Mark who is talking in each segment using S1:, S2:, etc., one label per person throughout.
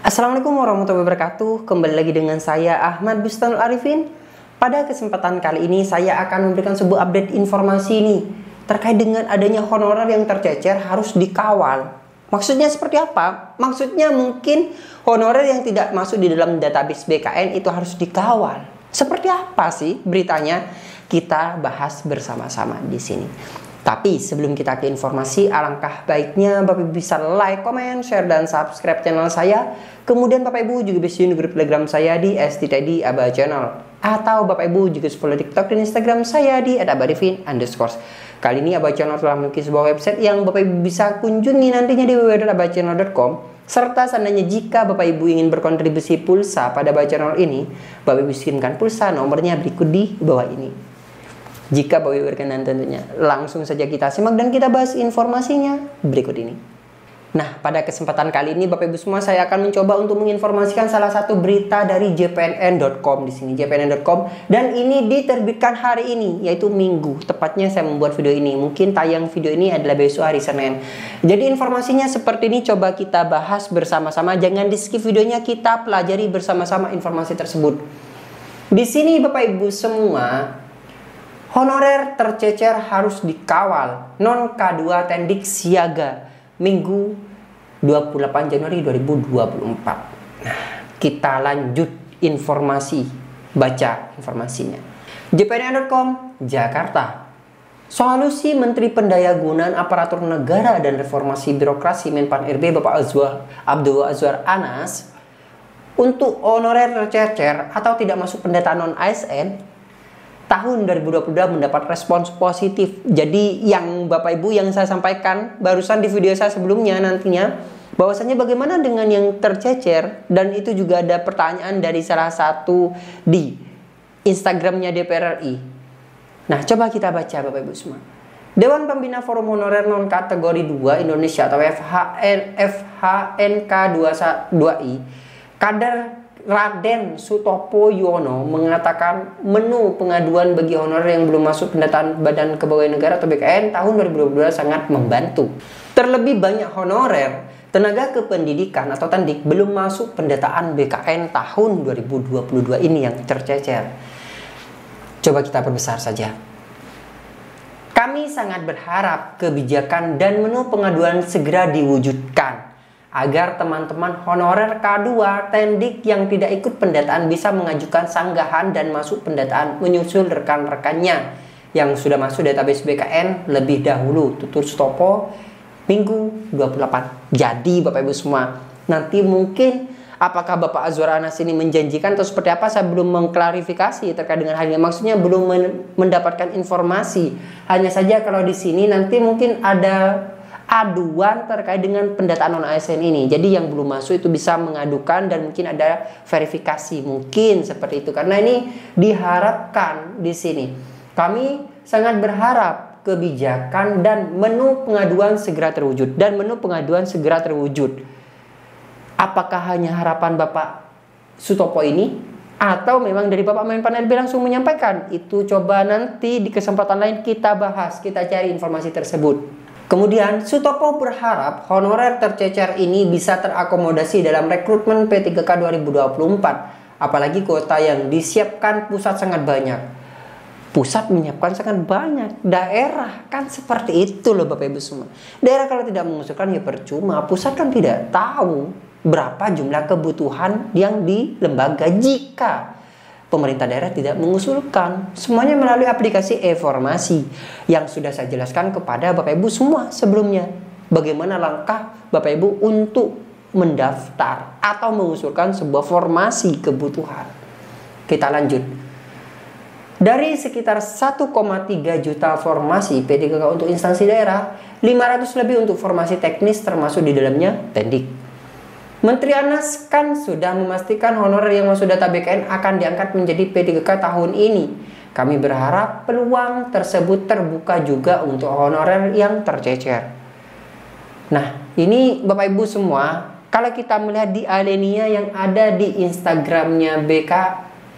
S1: Assalamualaikum warahmatullahi wabarakatuh. Kembali lagi dengan saya Ahmad Bustanul Arifin. Pada kesempatan kali ini saya akan memberikan sebuah update informasi nih terkait dengan adanya honorer yang tercecer harus dikawal. Maksudnya seperti apa? Maksudnya mungkin honorer yang tidak masuk di dalam database BKN itu harus dikawal. Seperti apa sih beritanya? Kita bahas bersama-sama di sini. Tapi sebelum kita ke informasi, alangkah baiknya Bapak Ibu bisa like, comment, share, dan subscribe channel saya. Kemudian Bapak Ibu juga bisa join grup Telegram saya di @std aba channel. Atau Bapak Ibu juga follow TikTok dan Instagram saya di @abarifin_. Kali ini Aba Channel telah memiliki sebuah website yang Bapak Ibu bisa kunjungi nantinya di www.abachannel.com. Serta seandainya jika Bapak Ibu ingin berkontribusi pulsa pada Aba Channel ini, Bapak Ibu kirimkan pulsa, nomornya berikut di bawah ini. Jika Bapak Ibu berkenan tentunya, langsung saja kita simak dan kita bahas informasinya berikut ini. Nah, pada kesempatan kali ini Bapak Ibu semua, saya akan mencoba untuk menginformasikan salah satu berita dari jpnn.com di sini, jpnn.com, dan ini diterbitkan hari ini, yaitu Minggu. Tepatnya saya membuat video ini. Mungkin tayang video ini adalah besok hari Senin. Jadi informasinya seperti ini, coba kita bahas bersama-sama. Jangan di-skip videonya, kita pelajari bersama-sama informasi tersebut. Di sini Bapak Ibu semua, honorer tercecer harus dikawal. Non K2 Tendik siaga. Minggu 28 Januari 2024. Nah, kita lanjut informasi. Baca informasinya. jpnn.com, Jakarta. Solusi Menteri Pendayagunaan Aparatur Negara dan Reformasi Birokrasi Menpan RB Bapak Abdul Azwar Anas untuk honorer tercecer atau tidak masuk pendataan non-ASN tahun 2022 mendapat respons positif. Jadi yang Bapak Ibu yang saya sampaikan barusan di video saya sebelumnya nantinya, bahwasanya bagaimana dengan yang tercecer, dan itu juga ada pertanyaan dari salah satu di Instagramnya DPR RI. Nah, coba kita baca Bapak Ibu semua. Dewan Pembina Forum Honorer Non Kategori 2 Indonesia atau FHNK 2I, Kader Raden Sutopo Yuwono mengatakan menu pengaduan bagi honorer yang belum masuk pendataan Badan Kepegawaian Negara atau BKN tahun 2022 sangat membantu. Terlebih banyak honorer tenaga kependidikan atau Tendik belum masuk pendataan BKN tahun 2022 ini yang tercecer. Coba kita perbesar saja. Kami sangat berharap kebijakan dan menu pengaduan segera diwujudkan agar teman-teman honorer K2 Tendik yang tidak ikut pendataan bisa mengajukan sanggahan dan masuk pendataan menyusul rekan-rekannya yang sudah masuk database BKN lebih dahulu. Tutur Sutopo, Minggu 28. Jadi Bapak Ibu semua, nanti mungkin apakah Bapak Azwar Anas ini menjanjikan atau seperti apa, saya belum mengklarifikasi terkait dengan hal ini. Maksudnya belum mendapatkan informasi. Hanya saja kalau di sini nanti mungkin ada aduan terkait dengan pendataan non-ASN ini. Jadi yang belum masuk itu bisa mengadukan dan mungkin ada verifikasi, mungkin seperti itu. Karena ini diharapkan di sini. Kami sangat berharap kebijakan dan menu pengaduan segera terwujud. Dan menu pengaduan segera terwujud. Apakah hanya harapan Bapak Sutopo ini, atau memang dari Bapak Menpan RB langsung menyampaikan? Itu coba nanti di kesempatan lain kita bahas, kita cari informasi tersebut. Kemudian Sutopo berharap honorer tercecer ini bisa terakomodasi dalam rekrutmen P3K 2024. Apalagi kuota yang disiapkan pusat sangat banyak. Pusat menyiapkan sangat banyak. Daerah kan seperti itu loh Bapak Ibu semua. Daerah kalau tidak mengusulkan ya percuma. Pusat kan tidak tahu berapa jumlah kebutuhan yang di lembaga jika pemerintah daerah tidak mengusulkan. Semuanya melalui aplikasi e-formasi yang sudah saya jelaskan kepada Bapak Ibu semua sebelumnya. Bagaimana langkah Bapak Ibu untuk mendaftar atau mengusulkan sebuah formasi kebutuhan. Kita lanjut. Dari sekitar 1,3 juta formasi P3K untuk instansi daerah, 500 lebih untuk formasi teknis termasuk di dalamnya Tendik. Menteri Anas kan sudah memastikan honorer yang masuk data BKN akan diangkat menjadi P3K tahun ini. Kami berharap peluang tersebut terbuka juga untuk honorer yang tercecer. Nah, ini Bapak Ibu semua, kalau kita melihat di alinea yang ada di Instagramnya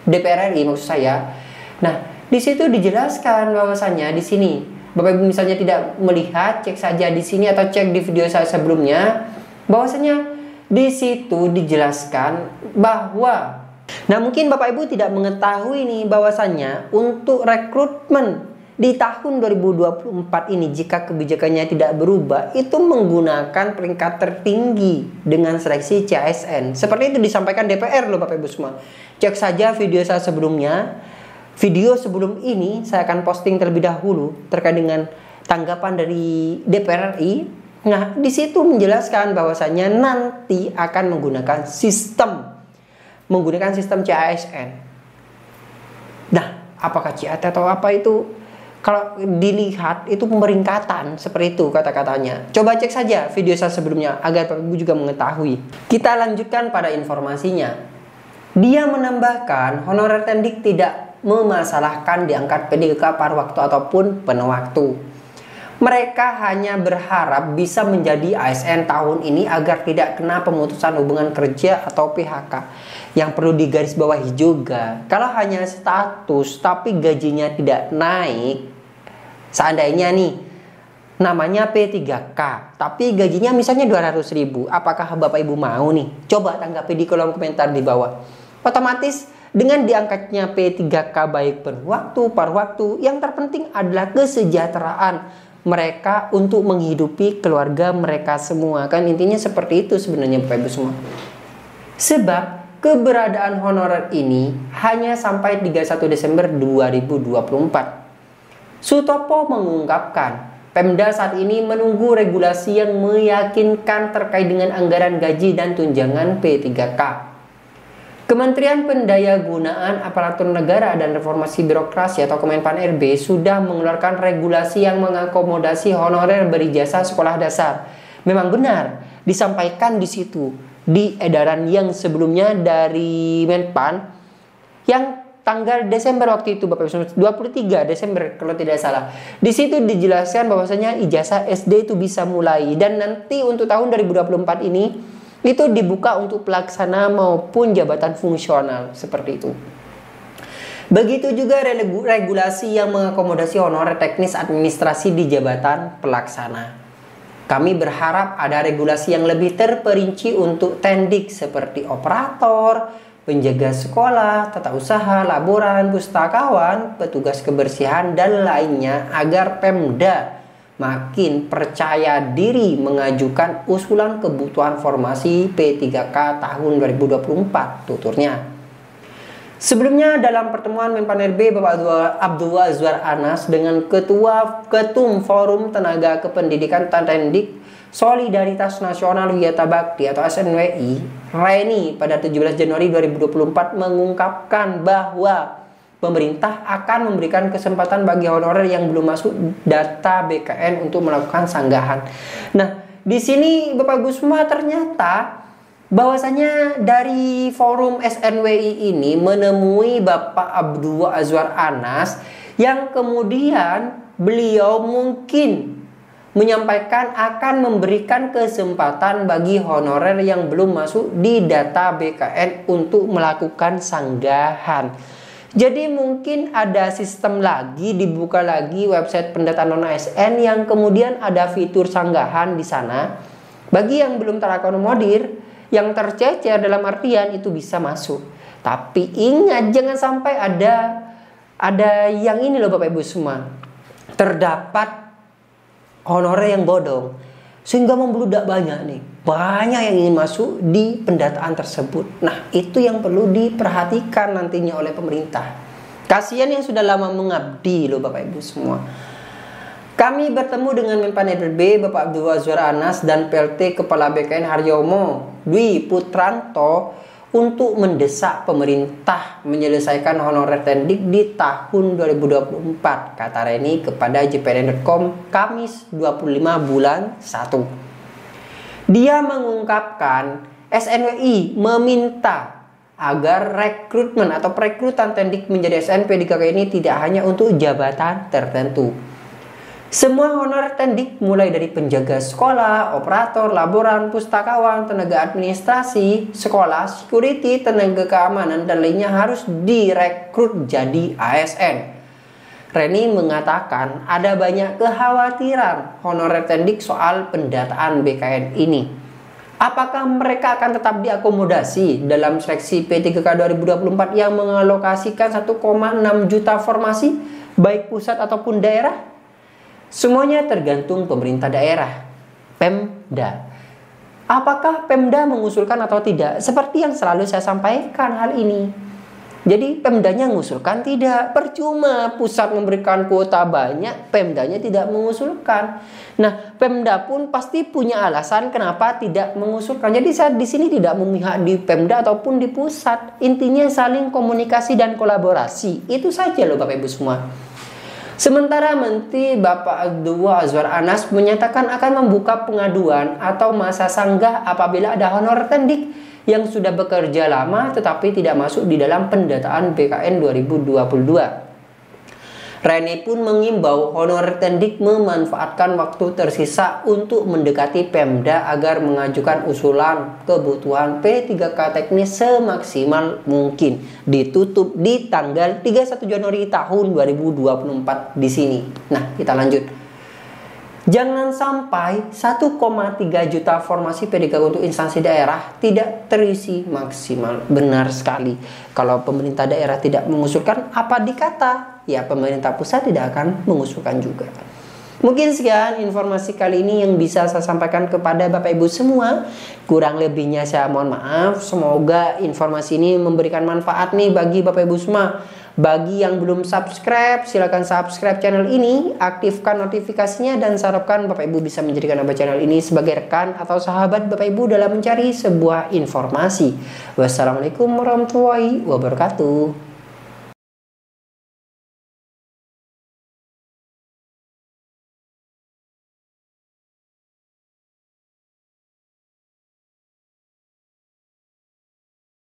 S1: DPR RI maksud saya. Nah, Di situ dijelaskan bahwasannya di sini, Bapak Ibu misalnya tidak melihat, cek saja di sini atau cek di video saya sebelumnya, bahwasanya di situ dijelaskan bahwa, nah mungkin Bapak Ibu tidak mengetahui nih bahwasannya untuk rekrutmen di tahun 2024 ini jika kebijakannya tidak berubah itu menggunakan peringkat tertinggi dengan seleksi CASN. Seperti itu disampaikan DPR loh Bapak Ibu semua. Cek saja video saya sebelumnya. Video sebelum ini saya akan posting terlebih dahulu terkait dengan tanggapan dari DPR RI. Nah, di situ menjelaskan bahwasannya nanti akan menggunakan sistem CASN. Nah, apakah CAT atau apa itu? Kalau dilihat itu pemeringkatan seperti itu kata-katanya. Coba cek saja video saya sebelumnya agar Bapak Ibu juga mengetahui. Kita lanjutkan pada informasinya. Dia menambahkan honorer tendik tidak memasalahkan diangkat PDK paruh waktu ataupun penuh waktu. Mereka hanya berharap bisa menjadi ASN tahun ini agar tidak kena pemutusan hubungan kerja atau PHK. Yang perlu digarisbawahi juga, kalau hanya status tapi gajinya tidak naik, seandainya nih namanya P3K tapi gajinya misalnya 200.000, apakah Bapak Ibu mau nih? Coba tanggapi di kolom komentar di bawah. Otomatis dengan diangkatnya P3K baik penuh waktu, paruh waktu, yang terpenting adalah kesejahteraan mereka untuk menghidupi keluarga mereka semua. Kan intinya seperti itu sebenarnya Bapak Ibu semua. Sebab keberadaan honorer ini hanya sampai 31 Desember 2024. Sutopo mengungkapkan, Pemda saat ini menunggu regulasi yang meyakinkan terkait dengan anggaran gaji dan tunjangan P3K. Kementerian Pendayagunaan Aparatur Negara dan Reformasi Birokrasi atau Kemenpan RB sudah mengeluarkan regulasi yang mengakomodasi honorer berijazah sekolah dasar. Memang benar disampaikan di situ di edaran yang sebelumnya dari Menpan yang tanggal Desember waktu itu Bapak Ibu, 23 Desember kalau tidak salah. Di situ dijelaskan bahwasanya ijazah SD itu bisa mulai, dan nanti untuk tahun 2024 ini itu dibuka untuk pelaksana maupun jabatan fungsional seperti itu. Begitu juga regulasi yang mengakomodasi honorer teknis administrasi di jabatan pelaksana. Kami berharap ada regulasi yang lebih terperinci untuk tendik seperti operator, penjaga sekolah, tata usaha, laboran, pustakawan, petugas kebersihan, dan lainnya agar Pemda makin percaya diri mengajukan usulan kebutuhan formasi P3K tahun 2024, tuturnya. Sebelumnya dalam pertemuan Menpan RB Bapak Abdul Azwar Anas dengan Ketum Forum Tenaga Kependidikan Tendik Solidaritas Nasional Wiyata Bakti atau SNWI, Reni pada 17 Januari 2024 mengungkapkan bahwa pemerintah akan memberikan kesempatan bagi honorer yang belum masuk data BKN untuk melakukan sanggahan. Nah, di sini Bapak Ibu semua ternyata bahwasanya dari forum SNWI ini menemui Bapak Abdul Azwar Anas yang kemudian beliau mungkin menyampaikan akan memberikan kesempatan bagi honorer yang belum masuk di data BKN untuk melakukan sanggahan. Jadi mungkin ada sistem lagi, dibuka lagi website pendataan non-ASN yang kemudian ada fitur sanggahan di sana. Bagi yang belum terakomodir, yang tercecer dalam artian itu bisa masuk. Tapi ingat jangan sampai ada yang ini loh Bapak Ibu semua. Terdapat honorer yang bodong sehingga membludak banyak nih. Banyak yang ingin masuk di pendataan tersebut. Nah, itu yang perlu diperhatikan nantinya oleh pemerintah. Kasihan yang sudah lama mengabdi loh Bapak Ibu semua. Kami bertemu dengan Menpan RB Bapak Abdul Azwar Anas dan PLT Kepala BKN Haryomo Dwi Putranto untuk mendesak pemerintah menyelesaikan honorer tendik di tahun 2024, kata Reni kepada jpn.com Kamis 25 bulan 1. Dia mengungkapkan SNWI meminta agar rekrutmen atau perekrutan tendik menjadi SN P3K ini tidak hanya untuk jabatan tertentu. Semua honorer tendik mulai dari penjaga sekolah, operator, laboran, pustakawan, tenaga administrasi, sekolah, security, tenaga keamanan, dan lainnya harus direkrut jadi ASN. Reni mengatakan ada banyak kekhawatiran honorer tendik soal pendataan BKN ini. Apakah mereka akan tetap diakomodasi dalam seleksi P3K 2024 yang mengalokasikan 1,6 juta formasi baik pusat ataupun daerah? Semuanya tergantung pemerintah daerah, Pemda. Apakah Pemda mengusulkan atau tidak? Seperti yang selalu saya sampaikan hal ini. Jadi Pemdanya mengusulkan tidak, percuma pusat memberikan kuota banyak, Pemdanya tidak mengusulkan. Nah, Pemda pun pasti punya alasan kenapa tidak mengusulkan. Jadi saya di sini tidak memihak di Pemda ataupun di pusat. Intinya saling komunikasi dan kolaborasi. Itu saja loh Bapak Ibu semua. Sementara Menteri Bapak Abdul Azwar Anas menyatakan akan membuka pengaduan atau masa sanggah apabila ada honorer tendik yang sudah bekerja lama tetapi tidak masuk di dalam pendataan BKN 2022. Reni pun mengimbau honorer tendik memanfaatkan waktu tersisa untuk mendekati Pemda agar mengajukan usulan kebutuhan P3K teknis semaksimal mungkin, ditutup di tanggal 31 Januari tahun 2024 di sini. Nah, kita lanjut. Jangan sampai 1,3 juta formasi PDK untuk instansi daerah tidak terisi maksimal. Benar sekali. Kalau pemerintah daerah tidak mengusulkan, apa dikata? Ya, pemerintah pusat tidak akan mengusulkan juga. Mungkin sekian informasi kali ini yang bisa saya sampaikan kepada Bapak Ibu semua. Kurang lebihnya saya mohon maaf. Semoga informasi ini memberikan manfaat nih bagi Bapak Ibu semua. Bagi yang belum subscribe, silakan subscribe channel ini, aktifkan notifikasinya, dan saya harapkan Bapak Ibu bisa menjadikan channel ini sebagai rekan atau sahabat Bapak Ibu dalam mencari sebuah informasi. Wassalamualaikum warahmatullahi wabarakatuh.